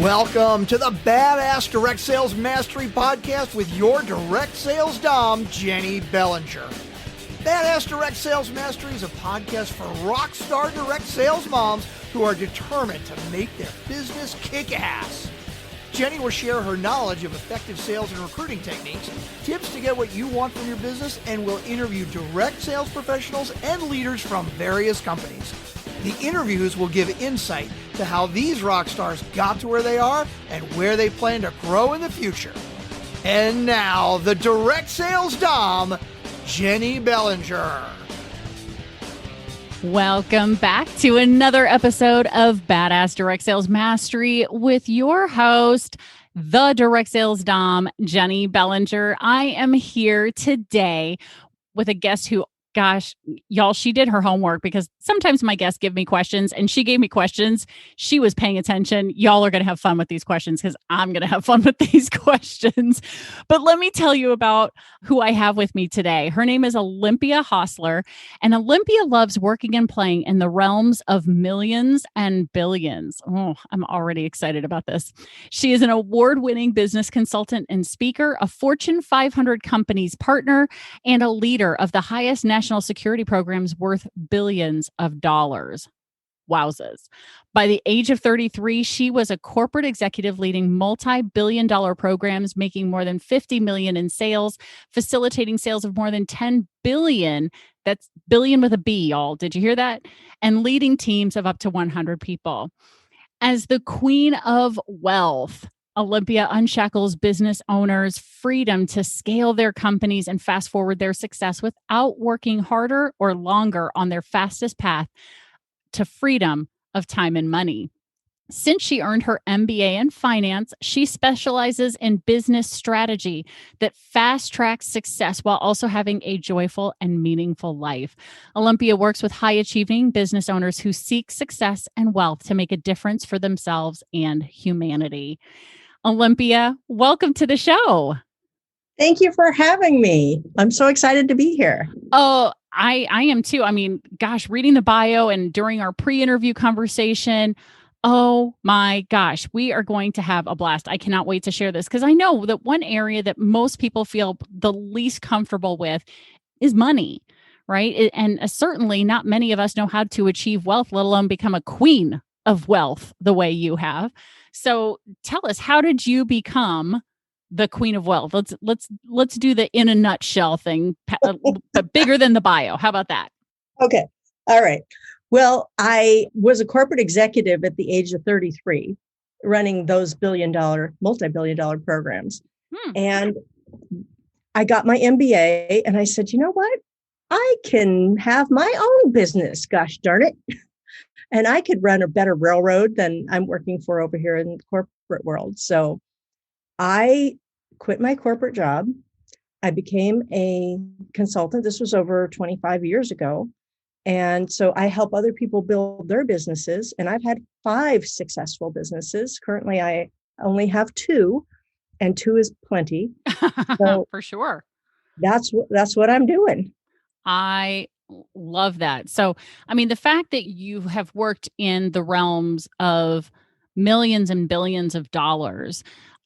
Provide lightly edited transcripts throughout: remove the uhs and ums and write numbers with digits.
Welcome to the Badass Direct Sales Mastery Podcast with your direct sales dom, Jenny Bellinger. Badass Direct Sales Mastery is a podcast for rock star direct sales moms who are determined to make their business kick ass. Jenny will share her knowledge of effective sales and recruiting techniques, tips to get what you want from your business, and will interview direct sales professionals and leaders from various companies. The interviews will give insight to how these rock stars got to where they are and where they plan to grow in the future. And now, the direct sales dom, Jenny Bellinger. Welcome back to another episode of Badass Direct Sales Mastery with your host, the direct sales dom, Jenny Bellinger. I am here today with a guest who, gosh, y'all, she did her homework because sometimes my guests give me questions and she gave me questions. She was paying attention. Y'all are going to have fun with these questions because I'm going to have fun with these questions. But let me tell you about who I have with me today. Her name is Olympia Hostler, and Olympia loves working and playing in the realms of millions and billions. Oh, I'm already excited about this. She is an award-winning business consultant and speaker, a Fortune 500 company's partner, and a leader of the highest national security programs worth billions of dollars. Wowzers. By the age of 33, she was a corporate executive leading multi-billion-dollar programs, making more than 50 million in sales, facilitating sales of more than 10 billion. That's billion with a B, y'all. Did you hear that? And leading teams of up to 100 people. As the queen of wealth, Olympia unshackles business owners' freedom to scale their companies and fast forward their success without working harder or longer on their fastest path to freedom of time and money. Since she earned her MBA in finance, she specializes in business strategy that fast-tracks success while also having a joyful and meaningful life. Olympia works with high-achieving business owners who seek success and wealth to make a difference for themselves and humanity. Olympia, welcome to the show. Thank you for having me. I'm so excited to be here. Oh, I am too. I mean, gosh, reading the bio and during our pre-interview conversation, oh my gosh, we are going to have a blast. I cannot wait to share this because I know that one area that most people feel the least comfortable with is money, right? And certainly not many of us know how to achieve wealth, let alone become a queen of wealth the way you have. So tell us, how did you become the queen of wealth? Let's do the in a nutshell thing, but bigger than the bio. How about that? Okay. All right. Well, I was a corporate executive at the age of 33, running those multi-billion-dollar programs. And I got my MBA and I said, you know what? I can have my own business. Gosh darn it. And I could run a better railroad than I'm working for over here in the corporate world. So I quit my corporate job. I became a consultant. This was over 25 years ago. And so I help other people build their businesses. And I've had 5 successful businesses. Currently, I only have 2, and 2 is plenty. So for sure. That's what I'm doing. I love that. So, I mean, the fact that you have worked in the realms of millions and billions of dollars,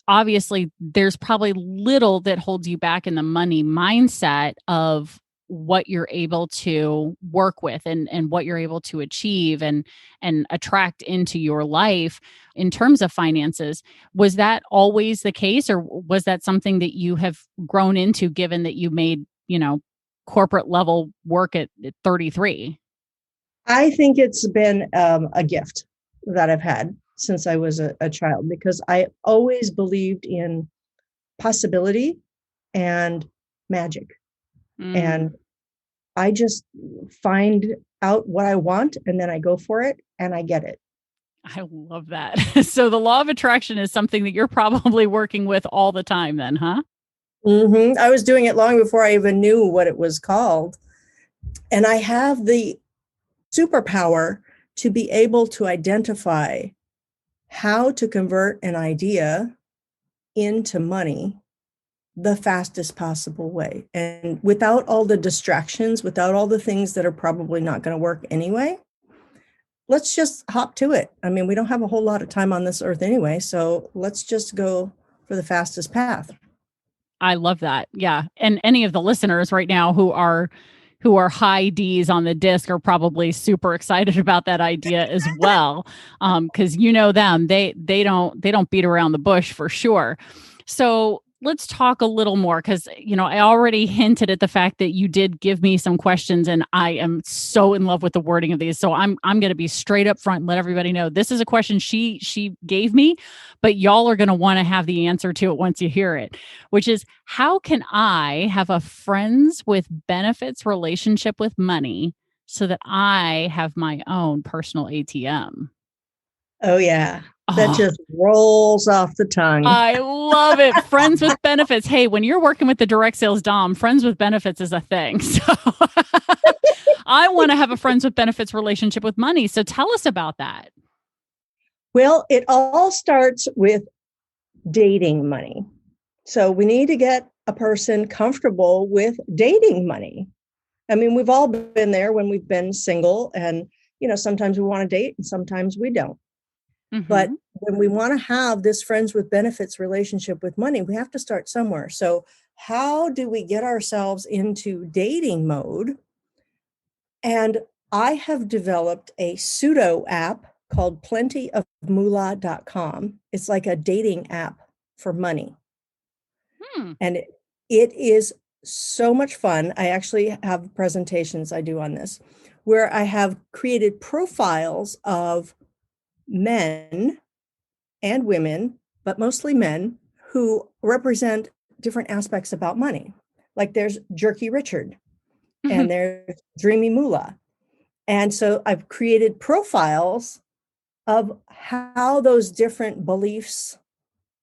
obviously there's probably little that holds you back in the money mindset of what you're able to work with and what you're able to achieve and attract into your life in terms of finances. Was that always the case, or was that something that you have grown into given that you made, corporate level work at 33? I think it's been a gift that I've had since I was a child, because I always believed in possibility and magic. And I just find out what I want and then I go for it and I get it. I love that. So the law of attraction is something that you're probably working with all the time then, huh? Mm-hmm. I was doing it long before I even knew what it was called. And I have the superpower to be able to identify how to convert an idea into money the fastest possible way. And without all the distractions, without all the things that are probably not going to work anyway. let's just hop to it. I mean, we don't have a whole lot of time on this earth anyway, so let's just go for the fastest path. I love that. Yeah. And any of the listeners right now who are high D's on the disc are probably super excited about that idea as well. Cause you know them, they don't beat around the bush for sure. So let's talk a little more because, I already hinted at the fact that you did give me some questions and I am so in love with the wording of these. So I'm going to be straight up front and let everybody know this is a question she gave me, but y'all are going to want to have the answer to it once you hear it, which is how can I have a friends with benefits relationship with money so that I have my own personal ATM? Oh, yeah. That just rolls off the tongue. I love it. Friends with benefits. Hey, when you're working with the direct sales Dom, friends with benefits is a thing. So I want to have a friends with benefits relationship with money. So tell us about that. Well, it all starts with dating money. So we need to get a person comfortable with dating money. I mean, we've all been there when we've been single and, sometimes we want to date and sometimes we don't. Mm-hmm. But when we want to have this friends with benefits relationship with money, we have to start somewhere. So how do we get ourselves into dating mode? And I have developed a pseudo app called plentyofmoolah.com. It's like a dating app for money. And it is so much fun. I actually have presentations I do on this where I have created profiles of men and women, but mostly men who represent different aspects about money. Like there's Jerky Richard and there's Dreamy Moolah. And so I've created profiles of how those different beliefs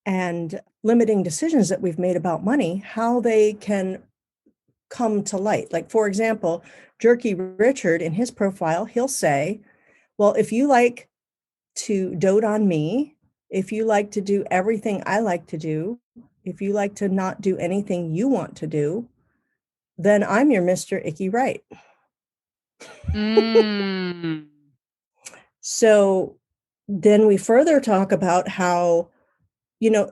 and limiting decisions that we've made about money, how they can come to light. Like, for example, Jerky Richard in his profile, he'll say, well, if you like to dote on me, if you like to do everything I like to do, if you like to not do anything you want to do, then I'm your Mr. Icky Right. So then we further talk about how, a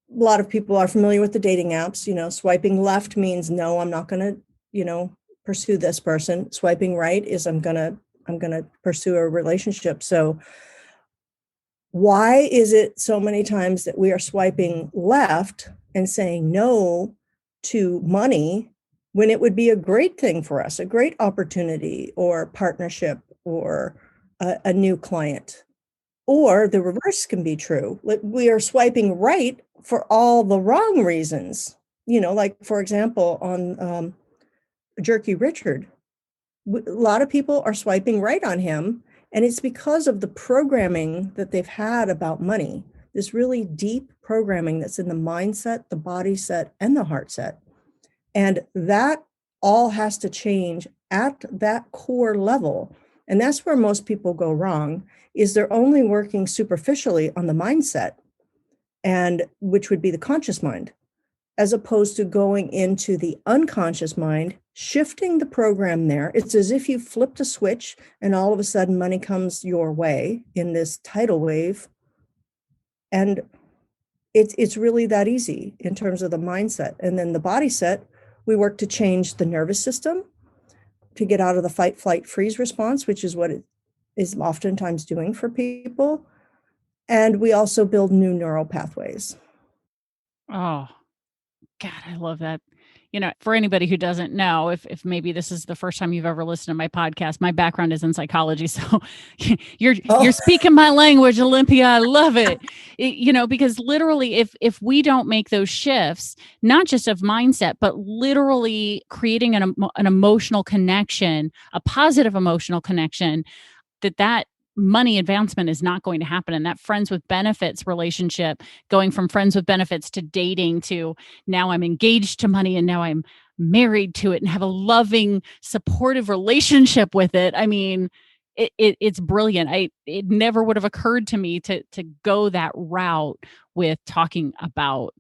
lot of people are familiar with the dating apps. Swiping left means no, I'm not going to, pursue this person. Swiping right is I'm going to pursue a relationship. So why is it so many times that we are swiping left and saying no to money when it would be a great thing for us, a great opportunity or partnership or a new client? Or the reverse can be true. We are swiping right for all the wrong reasons. Like, for example, on Jerky Richard, a lot of people are swiping right on him. And it's because of the programming that they've had about money, this really deep programming that's in the mindset, the body set, and the heart set. And that all has to change at that core level. And that's where most people go wrong, is they're only working superficially on the mindset, and which would be the conscious mind, as opposed to going into the unconscious mind, shifting the program there. It's as if you flipped a switch and all of a sudden money comes your way in this tidal wave. And it's really that easy in terms of the mindset. And then the body set, we work to change the nervous system to get out of the fight, flight, freeze response, which is what it is oftentimes doing for people. And we also build new neural pathways. Oh, God, I love that. For anybody who doesn't know, if maybe this is the first time you've ever listened to my podcast, my background is in psychology. So you're speaking my language, Olympia. I love it. Because literally if we don't make those shifts, not just of mindset, but literally creating an emotional connection, a positive emotional connection, that money advancement is not going to happen. And that friends with benefits relationship, going from friends with benefits to dating to now I'm engaged to money and now I'm married to it and have a loving, supportive relationship with it. I mean, it's brilliant. It never would have occurred to me to go that route with talking about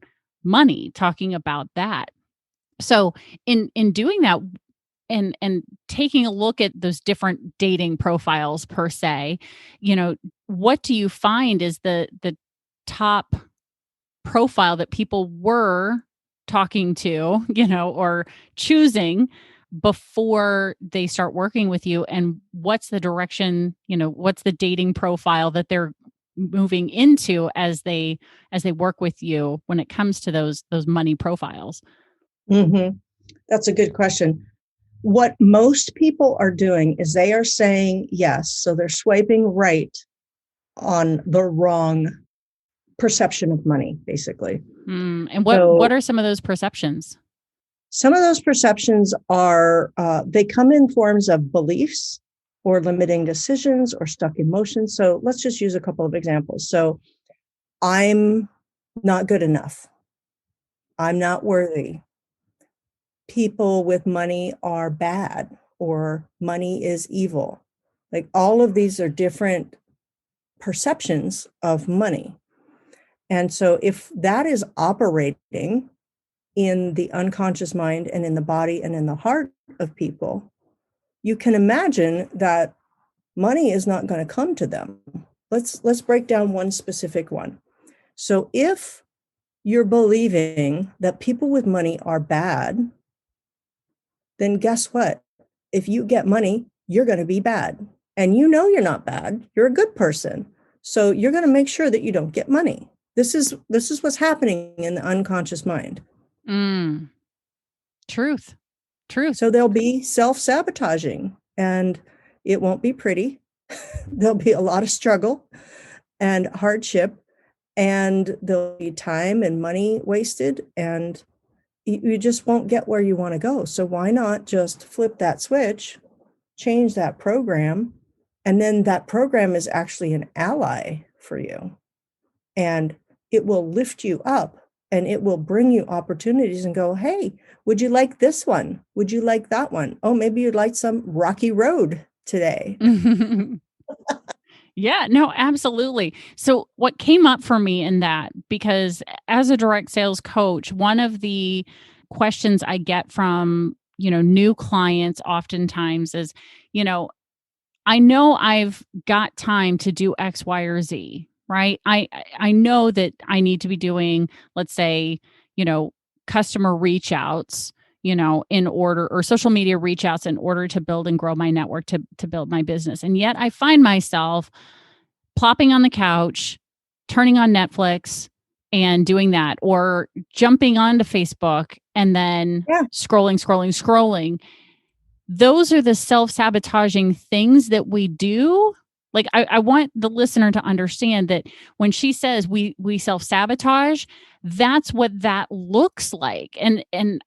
money, talking about that. So in doing that, and taking a look at those different dating profiles per se, what do you find is the top profile that people were talking to, or choosing before they start working with you? And what's the direction, what's the dating profile that they're moving into as they work with you when it comes to those money profiles? Mm-hmm. That's a good question. What most people are doing is they are saying yes. So they're swiping right on the wrong perception of money, basically. And what are some of those perceptions? Some of those perceptions are, they come in forms of beliefs or limiting decisions or stuck emotions. So let's just use a couple of examples. So I'm not good enough. I'm not worthy. People with money are bad, or money is evil. Like, all of these are different perceptions of money. And so if that is operating in the unconscious mind and in the body and in the heart of people, you can imagine that money is not going to come to them. Let's break down one specific one. So if you're believing that people with money are bad, then guess what? If you get money, you're going to be bad. And you're not bad. You're a good person. So you're going to make sure that you don't get money. This is what's happening in the unconscious mind. Truth. So they'll be self-sabotaging, and it won't be pretty. There'll be a lot of struggle and hardship, and there'll be time and money wasted, and you just won't get where you want to go. So why not just flip that switch, change that program, and then that program is actually an ally for you. And it will lift you up, and it will bring you opportunities and go, hey, would you like this one? Would you like that one? Oh, maybe you'd like some rocky road today. Yeah, no, absolutely. So what came up for me in that, because as a direct sales coach, one of the questions I get from, new clients oftentimes is, I know I've got time to do X, Y, or Z, right? I know that I need to be doing, let's say, customer reach outs, in order, or social media reach outs in order to build and grow my network, to build my business. And yet I find myself plopping on the couch, turning on Netflix and doing that, or jumping onto Facebook and then scrolling. Those are the self-sabotaging things that we do. Like, I want the listener to understand that when she says we self-sabotage, that's what that looks like. And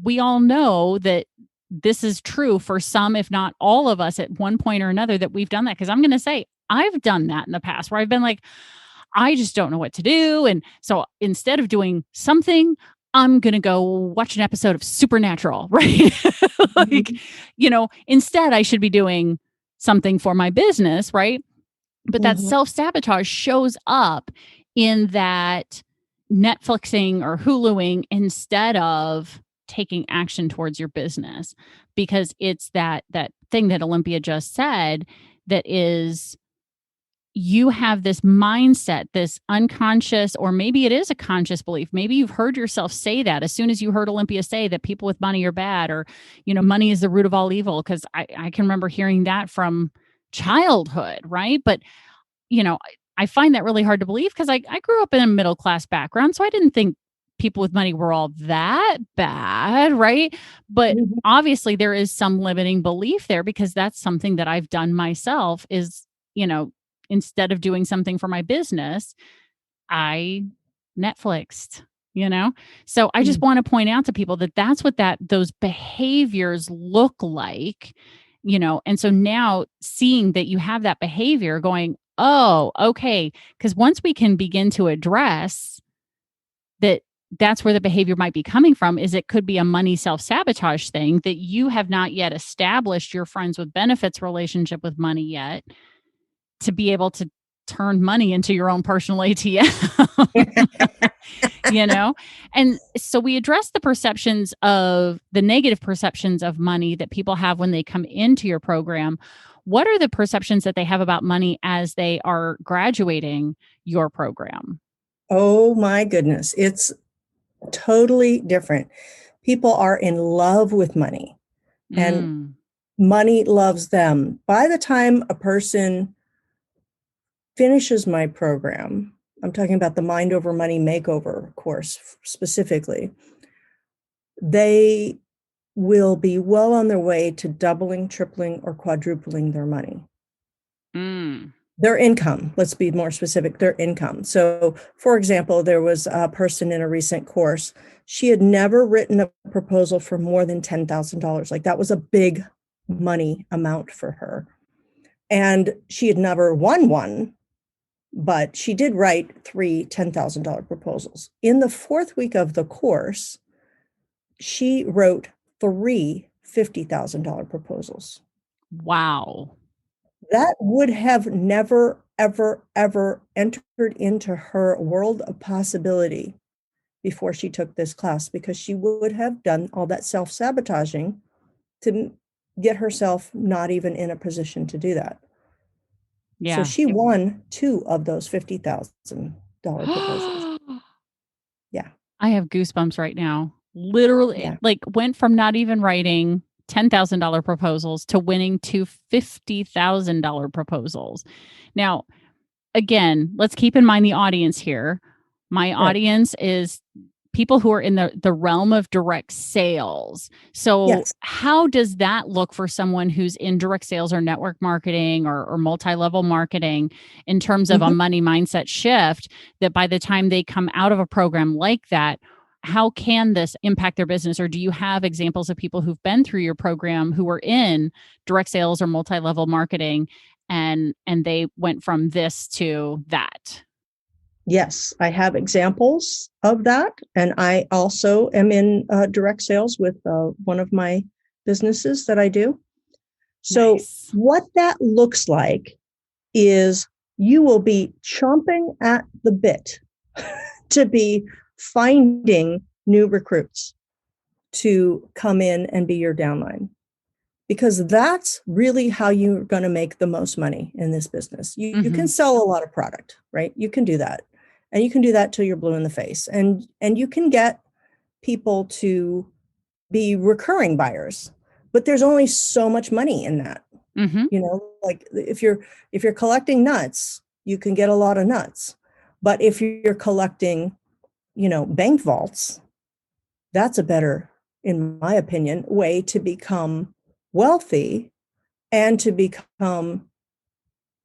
we all know that this is true for some, if not all of us at one point or another, that we've done that. Because I'm going to say, I've done that in the past where I've been like, I just don't know what to do. And so instead of doing something, I'm going to go watch an episode of Supernatural, right? Instead I should be doing something for my business, right? But that self-sabotage shows up in that Netflixing or Huluing instead of taking action towards your business, because it's that thing that Olympia just said, that is, you have this mindset, this unconscious, or maybe it is a conscious belief. Maybe you've heard yourself say that as soon as you heard Olympia say that people with money are bad, or, money is the root of all evil. Because I can remember hearing that from childhood, right? But, I find that really hard to believe, because I grew up in a middle-class background. So I didn't think people with money were all that bad, right? But obviously there is some limiting belief there, because that's something that I've done myself is, instead of doing something for my business, I Netflixed, So I just want to point out to people that that's what those behaviors look like, and so now seeing that you have that behavior, going, oh, okay. Because once we can begin to address that, that's where the behavior might be coming from, is it could be a money self-sabotage thing that you have not yet established your friends with benefits relationship with money yet, to be able to turn money into your own personal ATM. you know? And so we address the negative perceptions of money that people have when they come into your program. What are the perceptions that they have about money as they are graduating your program? Oh my goodness. It's totally different. People are in love with money and Mm. money loves them. By the time a person finishes my program, I'm talking about the Mind Over Money Makeover course specifically, they will be well on their way to doubling, tripling, or quadrupling their money. Mm. Their income, let's be more specific, their income. So, for example, there was a person in a recent course, she had never written a proposal for more than $10,000. Like that was a big money amount for her. And she had never won one, but she did write 3 $10,000 proposals. In the fourth week of the course, she wrote 3 $50,000 proposals. Wow. That would have never, ever, ever entered into her world of possibility before she took this class, because she would have done all that self-sabotaging to get herself not even in a position to do that. So Yeah. she won 2 of those $50,000 proposals. Yeah. I have goosebumps right now. Literally, Yeah. like went from not even writing $10,000 proposals to winning 2 $50,000 proposals. Now, again, let's keep in mind the audience here. My Right. audience is people who are in the realm of direct sales. So Yes. how does that look for someone who's in direct sales or network marketing or multi-level marketing in terms of a Mhm. money mindset shift, that by the time they come out of a program like that, how can this impact their business? Or do you have examples of people who've been through your program who were in direct sales or multi-level marketing and they went from this to that? Yes, I have examples of that. And I also am in direct sales with one of my businesses that I do. So, Nice. what that looks like is you will be chomping at the bit to be finding new recruits to come in and be your downline, because that's really how you're going to make the most money in this business. You can sell a lot of product, right? You can do that. And you can do that till you're blue in the face. And you can get people to be recurring buyers, but there's only so much money in that. Mm-hmm. You know, like if you're collecting nuts, you can get a lot of nuts. But if you're collecting, bank vaults, that's a better, in my opinion, way to become wealthy and to become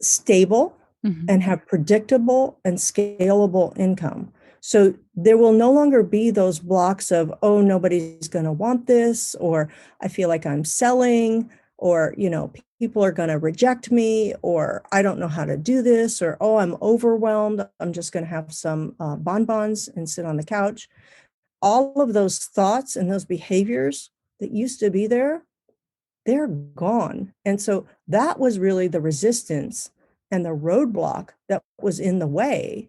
stable Mm-hmm. and have predictable and scalable income. So there will no longer be those blocks of, oh, nobody's going to want this, or I feel like I'm selling, or, people are going to reject me, or I don't know how to do this, or, oh, I'm overwhelmed. I'm just going to have some bonbons and sit on the couch. All of those thoughts and those behaviors that used to be there, they're gone. And so that was really the resistance and the roadblock that was in the way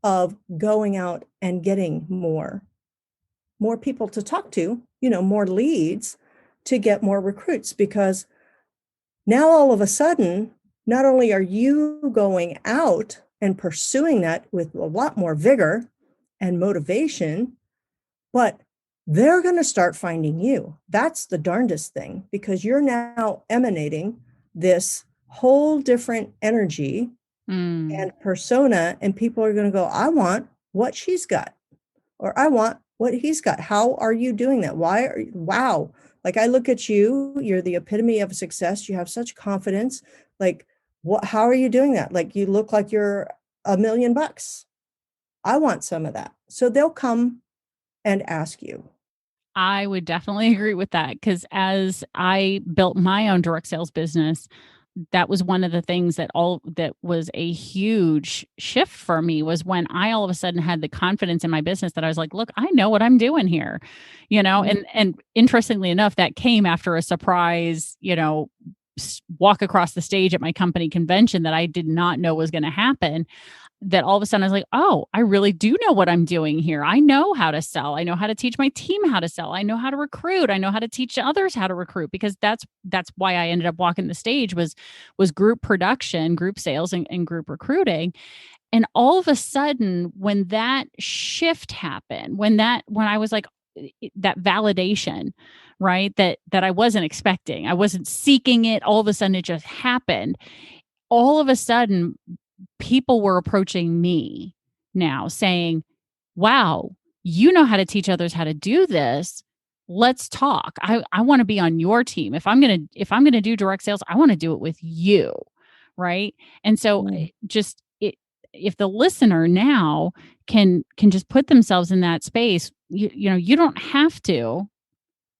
of going out and getting more people to talk to, more leads to get more recruits. Because now all of a sudden, not only are you going out and pursuing that with a lot more vigor and motivation, but they're going to start finding you. That's the darndest thing, because you're now emanating this whole different energy and persona, and people are going to go, I want what she's got, or I want what he's got. How are you doing that? Wow. Like, I look at you, you're the epitome of success. You have such confidence. Like, how are you doing that? Like, you look like you're $1 million. I want some of that. So they'll come and ask you. I would definitely agree with that, because as I built my own direct sales business, that was one of the things that was a huge shift for me, was when I all of a sudden had the confidence in my business that I was like, look, I know what I'm doing here, Mhm. and interestingly enough, that came after a surprise, walk across the stage at my company convention that I did not know was going to happen. that all of a sudden I was like, oh, I really do know what I'm doing here. I know how to sell. I know how to teach my team how to sell. I know how to recruit. I know how to teach others how to recruit, because that's why I ended up walking the stage was group production, group sales, and group recruiting. And all of a sudden, when that shift happened, when I was like, that validation, right? That I wasn't expecting, I wasn't seeking it. All of a sudden it just happened. All of a sudden, people were approaching me now saying, wow, you know how to teach others how to do this. Let's talk. I want to be on your team. If I'm going to do direct sales, I want to do it with you. Right. And so just if the listener now can just put themselves in that space, you don't have to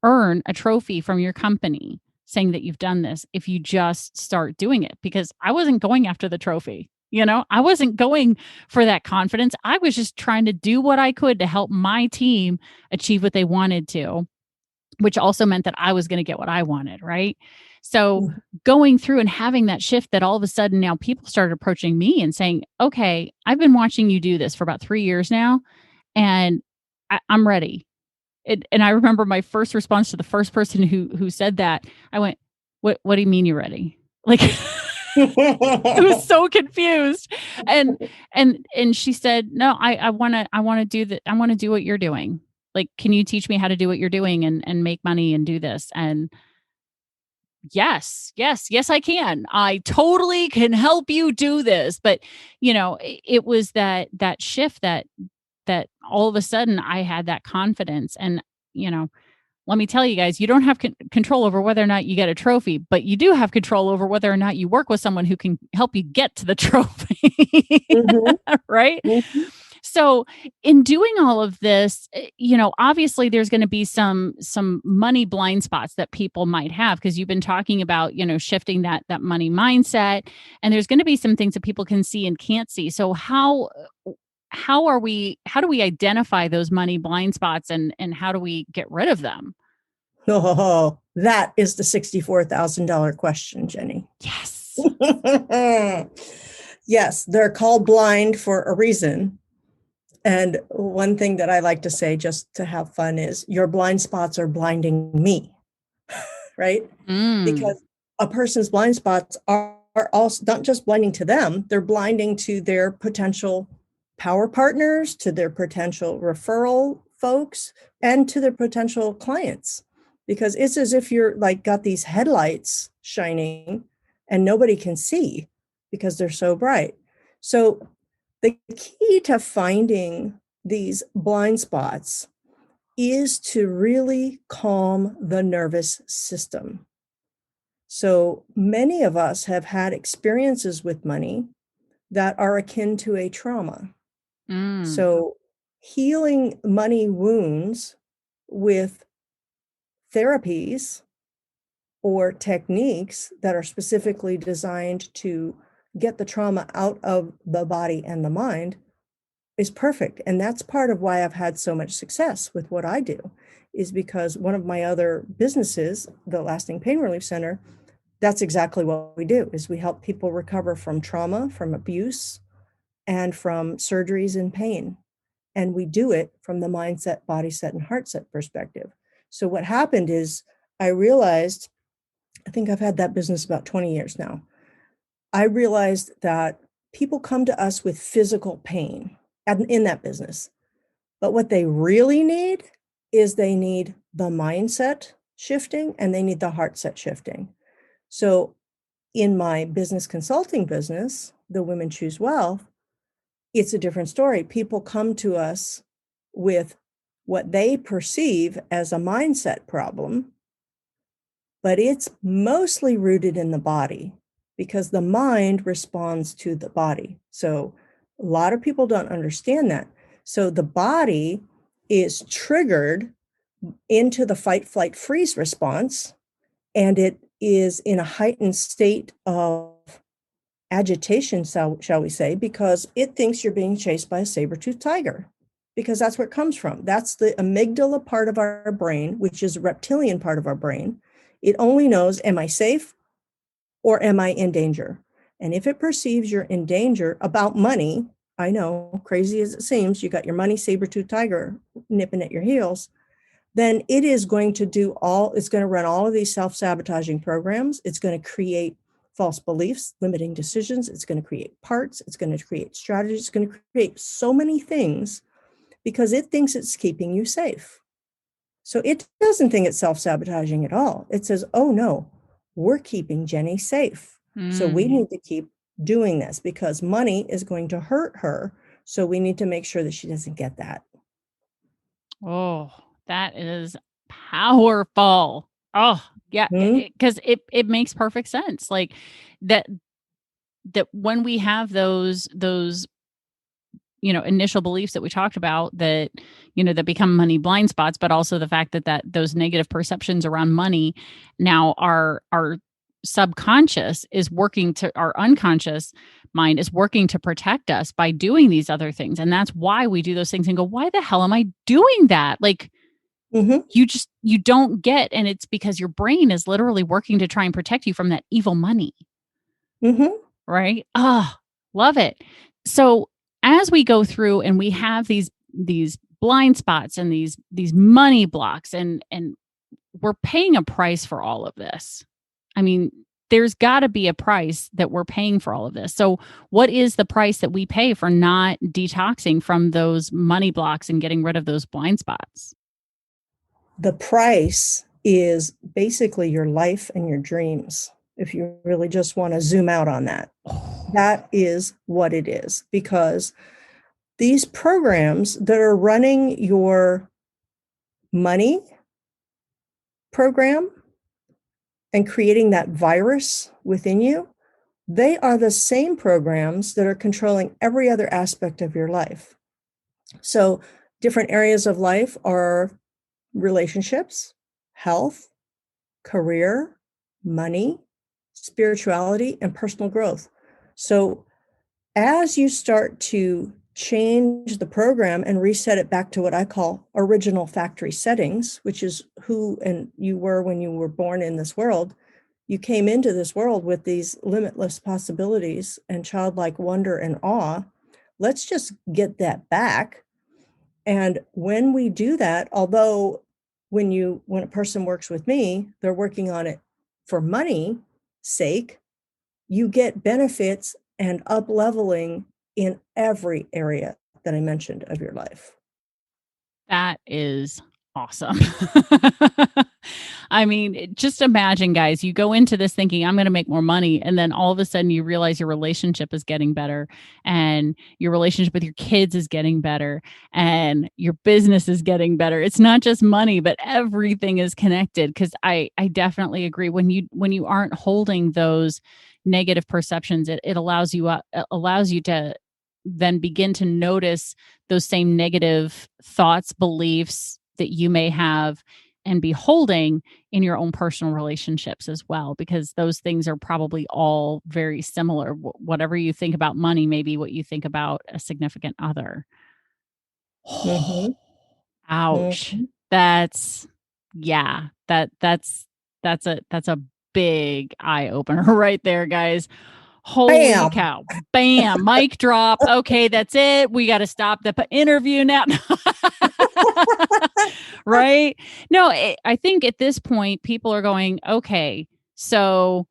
earn a trophy from your company saying that you've done this if you just start doing it. Because I wasn't going after the trophy. I wasn't going for that confidence. I was just trying to do what I could to help my team achieve what they wanted to, which also meant that I was going to get what I wanted. Right. So going through and having that shift, that all of a sudden now people started approaching me and saying, okay, I've been watching you do this for about 3 years now, and I'm ready. And I remember my first response to the first person who said that. I went, what do you mean you're ready? Like, I was so confused. And she said, no, I want to do that. I want to do what you're doing. Like, can you teach me how to do what you're doing and make money and do this? And yes, I can. I totally can help you do this. But, it was that shift that all of a sudden I had that confidence. And, let me tell you guys, you don't have control over whether or not you get a trophy, but you do have control over whether or not you work with someone who can help you get to the trophy. Right? Mm-hmm. So in doing all of this, obviously there's going to be some money blind spots that people might have, because you've been talking about, shifting that money mindset, and there's going to be some things that people can see and can't see. So how do we identify those money blind spots, and how do we get rid of them? Oh, that is the $64,000 question, Jenny. Yes. Yes, they're called blind for a reason. And one thing that I like to say, just to have fun, is your blind spots are blinding me, right? Because a person's blind spots are also not just blinding to them, they're blinding to their potential power partners, to their potential referral folks, and to their potential clients. Because it's as if you're like got these headlights shining and nobody can see because they're so bright. So the key to finding these blind spots is to really calm the nervous system. So many of us have had experiences with money that are akin to a trauma. So healing money wounds with therapies or techniques that are specifically designed to get the trauma out of the body and the mind is perfect. And that's part of why I've had so much success with what I do, is because one of my other businesses, the Lasting Pain Relief Center, that's exactly what we do, is we help people recover from trauma, from abuse, and from surgeries and pain. And we do it from the mindset, body set, and heart set perspective. So what happened is I realized, I think I've had that business about 20 years now. I realized that people come to us with physical pain in that business. But what they really need is they need the mindset shifting and they need the heart set shifting. So in my business consulting business, the Women Choose Wealth, it's a different story. People come to us with what they perceive as a mindset problem, but it's mostly rooted in the body because the mind responds to the body. So a lot of people don't understand that. So the body is triggered into the fight, flight, freeze response, and it is in a heightened state of agitation, shall we say, because it thinks you're being chased by a saber-toothed tiger, because that's where it comes from. That's the amygdala part of our brain, which is a reptilian part of our brain. It only knows, am I safe or am I in danger? And if it perceives you're in danger about money, I know, crazy as it seems, you got your money saber-tooth tiger nipping at your heels, then it is going to it's going to run all of these self-sabotaging programs. It's going to create false beliefs, limiting decisions. It's going to create parts. It's going to create strategies. It's going to create so many things because it thinks it's keeping you safe. So it doesn't think it's self-sabotaging at all. It says, oh no, we're keeping Jenny safe. So we need to keep doing this because money is going to hurt her. So we need to make sure that she doesn't get that. Oh, that is powerful. Oh, yeah. Because it makes perfect sense. Like that when we have those initial beliefs that we talked about that, that become money blind spots, but also the fact that those negative perceptions around money now our subconscious is working to our unconscious mind is working to protect us by doing these other things. And that's why we do those things and go, why the hell am I doing that? Like you don't get, and it's because your brain is literally working to try and protect you from that evil money. Right? Oh, love it. So as we go through and we have these blind spots and these money blocks and we're paying a price for all of this. I mean, there's got to be a price that we're paying for all of this. So what is the price that we pay for not detoxing from those money blocks and getting rid of those blind spots? The price is basically your life and your dreams. If you really just want to zoom out on that, that is what it is. Because these programs that are running your money program and creating that virus within you, they are the same programs that are controlling every other aspect of your life. So different areas of life are relationships, health, career, money, spirituality, and personal growth. So as you start to change the program and reset it back to what I call original factory settings, which is who and you were when you were born in this world, you came into this world with these limitless possibilities and childlike wonder and awe. Let's just get that back. And when we do that, although when a person works with me, they're working on it for money sake, you get benefits and up leveling in every area that I mentioned of your life. That is awesome. I mean, just imagine, guys, you go into this thinking, I'm going to make more money. And then all of a sudden you realize your relationship is getting better and your relationship with your kids is getting better and your business is getting better. It's not just money, but everything is connected. Because I definitely agree. When you aren't holding those negative perceptions, it allows you to then begin to notice those same negative thoughts, beliefs that you may have and be holding in your own personal relationships as well, because those things are probably all very similar. Whatever you think about money, maybe what you think about a significant other. Ouch. That's a big eye opener right there, guys. Holy cow. Bam. Mic drop. Okay, that's it. We got to stop the interview now. Right? No, I think at this point, people are going, okay, so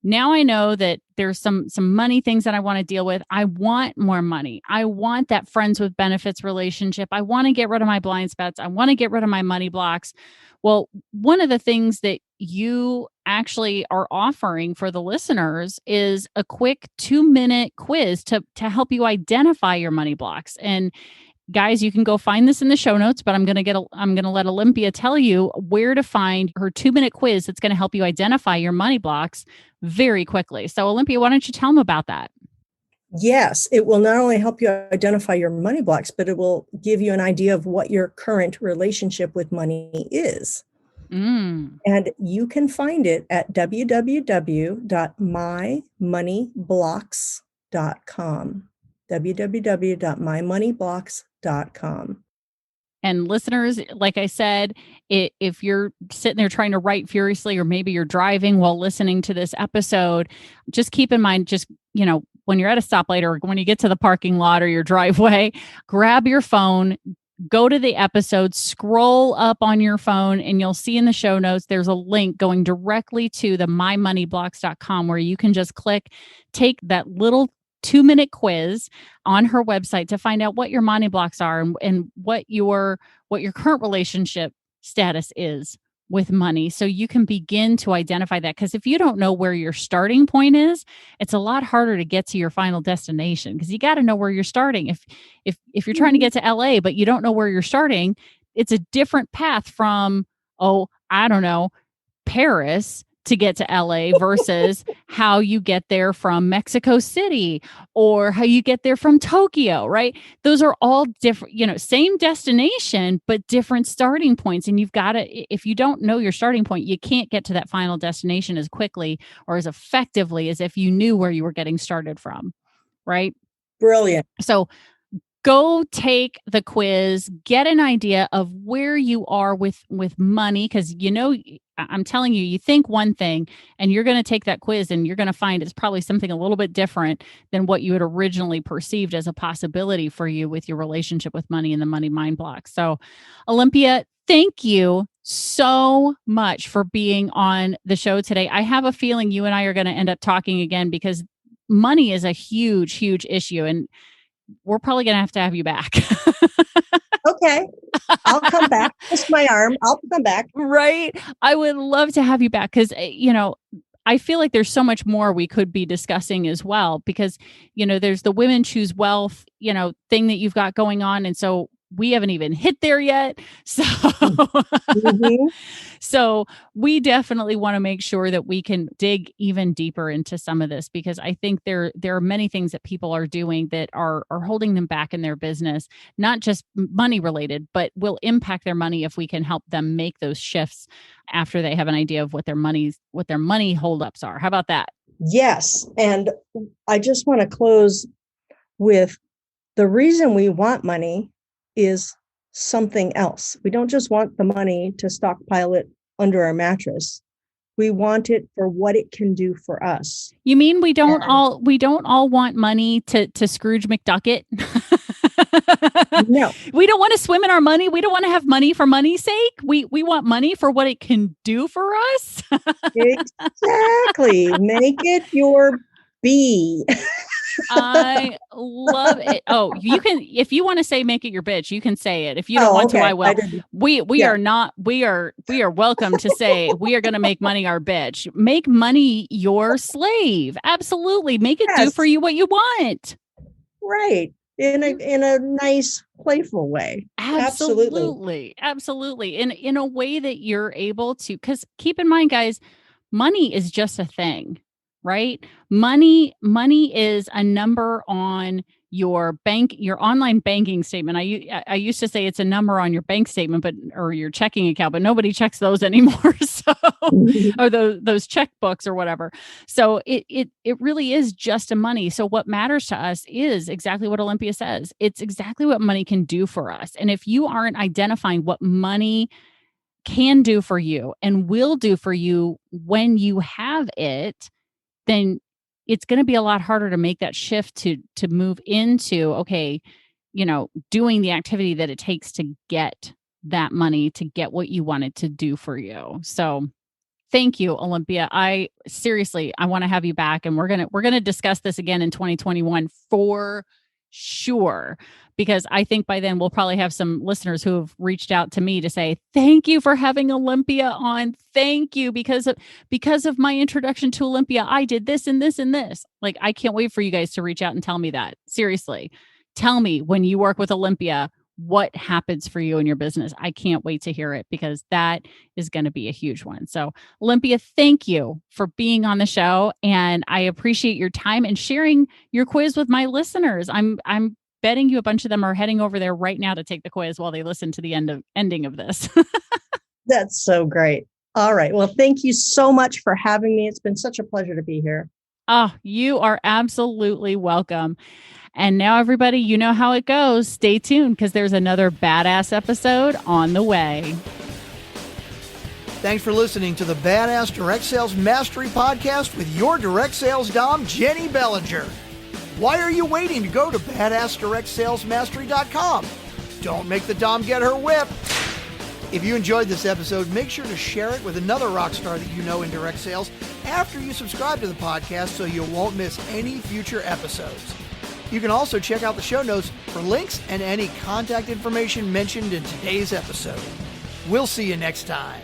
now I know that there's some money things that I want to deal with. I want more money. I want that friends with benefits relationship. I want to get rid of my blind spots. I want to get rid of my money blocks. Well, one of the things that you actually are offering for the listeners is a quick 2-minute quiz to help you identify your money blocks. And guys, you can go find this in the show notes, but I'm going to let Olympia tell you where to find her 2-minute quiz that's going to help you identify your money blocks very quickly. So Olympia, why don't you tell them about that? Yes, it will not only help you identify your money blocks, but it will give you an idea of what your current relationship with money is. And you can find it at www.mymoneyblocks.com. www.mymoneyblocks.com. And listeners, like I said, if you're sitting there trying to write furiously, or maybe you're driving while listening to this episode, just keep in mind, when you're at a stoplight or when you get to the parking lot or your driveway, grab your phone, go to the episode, scroll up on your phone, and you'll see in the show notes, there's a link going directly to the mymoneyblocks.com where you can just click, take that little 2-minute quiz on her website to find out what your money blocks are and what your current relationship status is with money, so you can begin to identify that. Because if you don't know where your starting point is, it's a lot harder to get to your final destination, because you got to know where you're starting. If you're trying to get to LA but you don't know where you're starting, it's a different path from, I don't know, Paris to get to LA versus how you get there from Mexico City or how you get there from Tokyo, right? Those are all different, same destination, but different starting points. And you've got to, if you don't know your starting point, you can't get to that final destination as quickly or as effectively as if you knew where you were getting started from, right? Brilliant. So go take the quiz, get an idea of where you are with money, because I'm telling you, you think one thing and you're going to take that quiz and you're going to find it's probably something a little bit different than what you had originally perceived as a possibility for you with your relationship with money and the money mind block. So, Olympia, thank you so much for being on the show today. I have a feeling you and I are going to end up talking again because money is a huge, huge issue, and we're probably going to have you back. Okay. I'll come back. Twist my arm. I'll come back. Right. I would love to have you back because, I feel like there's so much more we could be discussing as well because, there's the Women Choose Wealth, thing that you've got going on. And so we haven't even hit there yet. So, so we definitely want to make sure that we can dig even deeper into some of this, because I think there are many things that people are doing that are holding them back in their business, not just money related, but will impact their money if we can help them make those shifts after they have an idea of what their money holdups are. How about that? Yes. And I just want to close with the reason we want money is something else. We don't just want the money to stockpile it under our mattress. We want it for what it can do for us. You mean we don't all want money to Scrooge McDuck? No. We don't want to swim in our money. We don't want to have money for money's sake. We want money for what it can do for us. Exactly. Make it your bee. I love it. Oh, you can, if you want to say make it your bitch, you can say it. If you don't want to, I will. We are welcome to say we are going to make money our bitch. Make money your slave. Absolutely. Make it do for you what you want. Right. In a nice, playful way. Absolutely. In a way that you're able to, because keep in mind, guys, money is just a thing. Right? Money is a number on your online banking statement. I used to say it's a number on your bank statement, or your checking account, but nobody checks those anymore. So, or those checkbooks or whatever. So it really is just a money. So what matters to us is exactly what Olympia says. It's exactly what money can do for us. And if you aren't identifying what money can do for you and will do for you when you have it, then it's going to be a lot harder to make that shift to move into, okay, doing the activity that it takes to get that money, to get what you want it to do for you. So thank you, Olympia. I want to have you back, and we're going to discuss this again in 2021 for sure, because I think by then we'll probably have some listeners who have reached out to me to say, thank you for having Olympia on. Thank you. Because of my introduction to Olympia, I did this and this and this. Like, I can't wait for you guys to reach out and tell me that. Seriously, tell me when you work with Olympia, what happens for you in your business. I can't wait to hear it, because that is going to be a huge one. So Olympia, thank you for being on the show. And I appreciate your time and sharing your quiz with my listeners. I'm betting you a bunch of them are heading over there right now to take the quiz while they listen to the ending of this. That's so great. All right. Well, thank you so much for having me. It's been such a pleasure to be here. Oh, you are absolutely welcome. And now, everybody, you know how it goes. Stay tuned, because there's another badass episode on the way. Thanks for listening to the Badass Direct Sales Mastery Podcast with your direct sales dom, Jenny Bellinger. Why are you waiting to go to badassdirectsalesmastery.com? Don't make the Dom get her whip. If you enjoyed this episode, make sure to share it with another rock star that you know in direct sales after you subscribe to the podcast so you won't miss any future episodes. You can also check out the show notes for links and any contact information mentioned in today's episode. We'll see you next time.